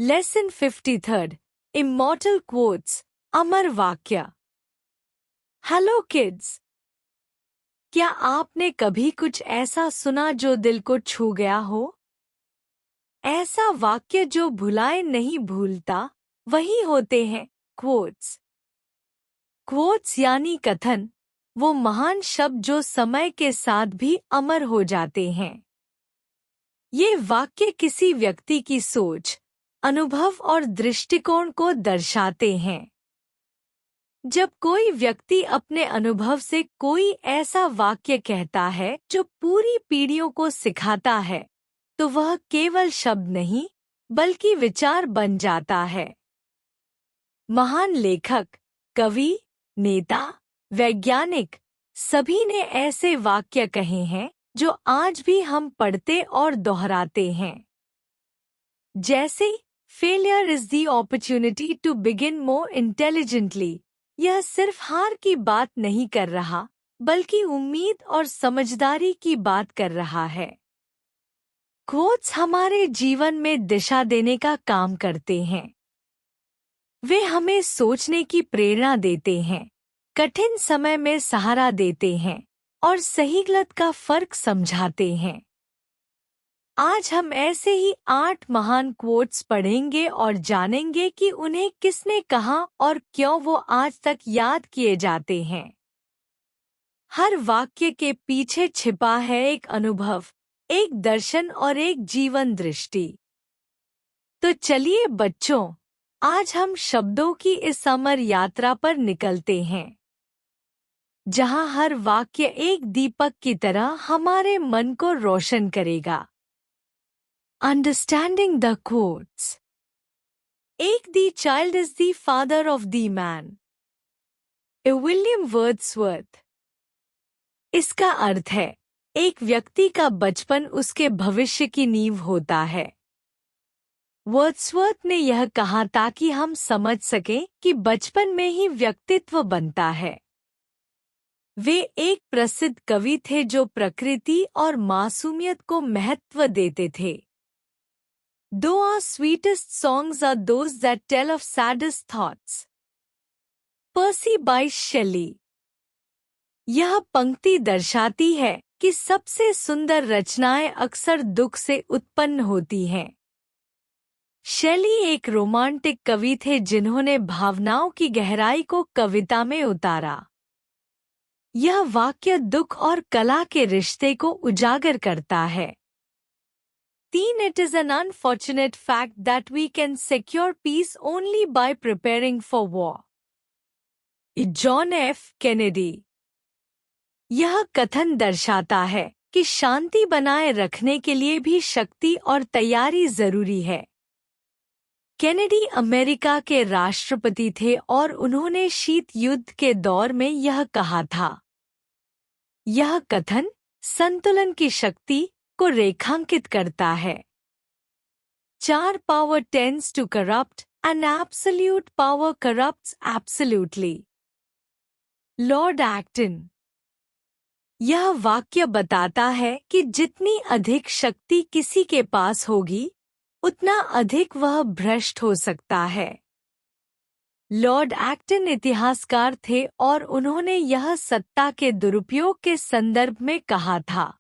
Lesson 53 immortal quotes अमर वाक्य। Hello kids, क्या आपने कभी कुछ ऐसा सुना जो दिल को छू गया हो? ऐसा वाक्य जो भुलाए नहीं भूलता, वही होते हैं क्वोट्स। क्वोट्स यानी कथन, वो महान शब्द जो समय के साथ भी अमर हो जाते हैं। ये वाक्य किसी व्यक्ति की सोच, अनुभव और दृष्टिकोण को दर्शाते हैं। जब कोई व्यक्ति अपने अनुभव से कोई ऐसा वाक्य कहता है जो पूरी पीढ़ियों को सिखाता है, तो वह केवल शब्द नहीं, बल्कि विचार बन जाता है। महान लेखक, कवि, नेता, वैज्ञानिक, सभी ने ऐसे वाक्य कहे हैं जो आज भी हम पढ़ते और दोहराते हैं। जैसे failure is the opportunity to begin more intelligently, यह सिर्फ हार की बात नहीं कर रहा, बल्कि उम्मीद और समझदारी की बात कर रहा है। क्वोट्स हमारे जीवन में दिशा देने का काम करते हैं। वे हमें सोचने की प्रेरणा देते हैं, कठिन समय में सहारा देते हैं और सही गलत का फर्क समझाते हैं। आज हम ऐसे ही 8 महान क्वोट्स पढ़ेंगे और जानेंगे कि उन्हें किसने कहा और क्यों वो आज तक याद किए जाते हैं। हर वाक्य के पीछे छिपा है एक अनुभव, एक दर्शन और एक जीवन दृष्टि। तो चलिए बच्चों, आज हम शब्दों की इस अमर यात्रा पर निकलते हैं, जहां हर वाक्य एक दीपक की तरह हमारे मन को रोशन करेगा। Understanding the quotes. एक the child is the father of the man. A William Wordsworth. इसका अर्थ है, एक व्यक्ति का बचपन उसके भविष्य की नींव होता है। वर्ड्सवर्थ ने यह कहा ताकि हम समझ सकें कि बचपन में ही व्यक्तित्व बनता है। वे एक प्रसिद्ध कवि थे जो प्रकृति और मासूमियत को महत्व देते थे। Though our sweetest songs are those that tell of saddest thoughts. पर्सी बाइश शेली। यह पंक्ति दर्शाती है कि सबसे सुंदर रचनाएं अक्सर दुख से उत्पन्न होती हैं। शेली एक रोमांटिक कवि थे जिन्होंने भावनाओं की गहराई को कविता में उतारा। यह वाक्य दुख और कला के रिश्ते को उजागर करता है। 3. It is an unfortunate fact that we can secure peace only by preparing for war. John F Kennedy. यह कथन दर्शाता है कि शांति बनाए रखने के लिए भी शक्ति और तैयारी जरूरी है। कैनेडी अमेरिका के राष्ट्रपति थे और उन्होंने शीत युद्ध के दौर में यह कहा था। यह कथन संतुलन की शक्ति को रेखांकित करता है। 4 Power tends to corrupt and absolute power corrupts absolutely. Lord Acton. यह वाक्य बताता है कि जितनी अधिक शक्ति किसी के पास होगी, उतना अधिक वह भ्रष्ट हो सकता है। लॉर्ड एक्टन इतिहासकार थे और उन्होंने यह सत्ता के दुरुपयोग के संदर्भ में कहा था।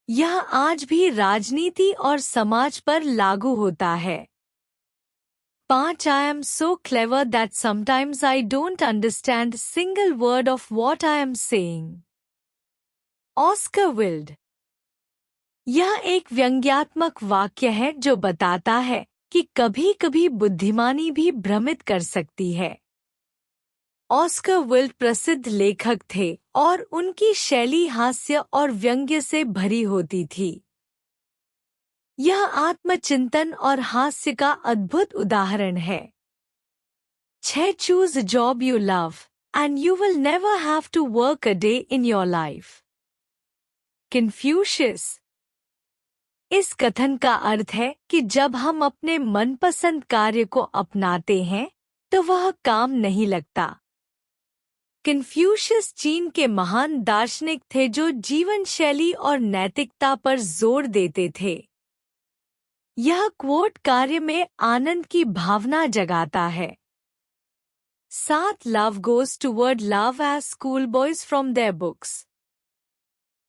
यह आज भी राजनीति और समाज पर लागू होता है। 5 I am so clever that sometimes I don't understand a single word of what I am saying. Oscar Wilde. यह एक व्यंग्यात्मक वाक्य है जो बताता है कि कभी-कभी बुद्धिमानी भी भ्रमित कर सकती है। ऑस्कर विल्ड प्रसिद्ध लेखक थे और उनकी शैली हास्य और व्यंग्य से भरी होती थी। यह आत्मचिंतन और हास्य का अद्भुत उदाहरण है। 6 Choose a job you love and you will never have to work a day in your life. Confucius. इस कथन का अर्थ है कि जब हम अपने मनपसंद कार्य को अपनाते हैं, तो वह काम नहीं लगता। कन्फ्यूशियस चीन के महान दार्शनिक थे जो जीवन शैली और नैतिकता पर जोर देते थे। यह क्वोट कार्य में आनंद की भावना जगाता है। 7. Love goes toward love as schoolboys from their books.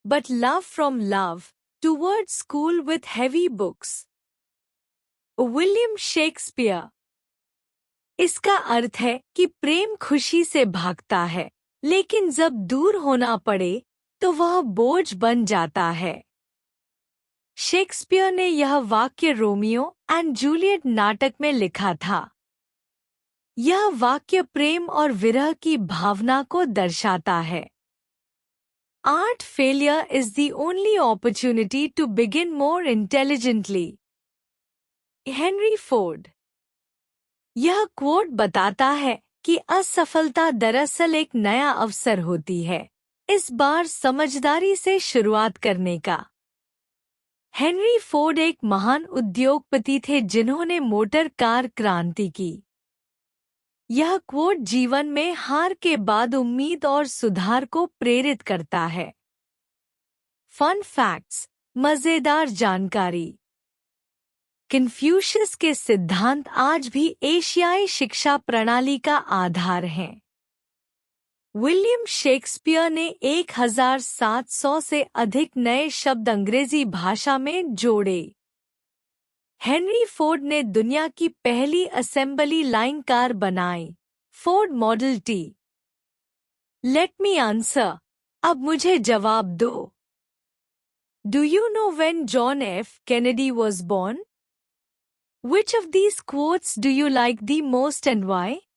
But love from love toward school with heavy books. William Shakespeare. इसका अर्थ है कि प्रेम खुशी से भागता है, लेकिन जब दूर होना पड़े तो वह बोझ बन जाता है। शेक्सपियर ने यह वाक्य रोमियो एंड जूलियट नाटक में लिखा था। यह वाक्य प्रेम और विरह की भावना को दर्शाता है। 8. Failure is the only opportunity to begin more intelligently. Henry Ford. यह क्वोट बताता है कि असफलता दरअसल एक नया अवसर होती है, इस बार समझदारी से शुरुआत करने का। हेनरी फोर्ड एक महान उद्योगपति थे जिन्होंने मोटर कार क्रांति की। यह क्वोट जीवन में हार के बाद उम्मीद और सुधार को प्रेरित करता है। फन फैक्ट्स, मजेदार जानकारी। कन्फ्यूशियस के सिद्धांत आज भी एशियाई शिक्षा प्रणाली का आधार हैं। विलियम शेक्सपियर ने 1700 से अधिक नए शब्द अंग्रेजी भाषा में जोड़े। हेनरी फोर्ड ने दुनिया की पहली असेंबली लाइन कार बनाई, Ford model T. Let me answer, अब मुझे जवाब दो। Do you know when John F Kennedy was born? Which of these quotes do you like the most and why?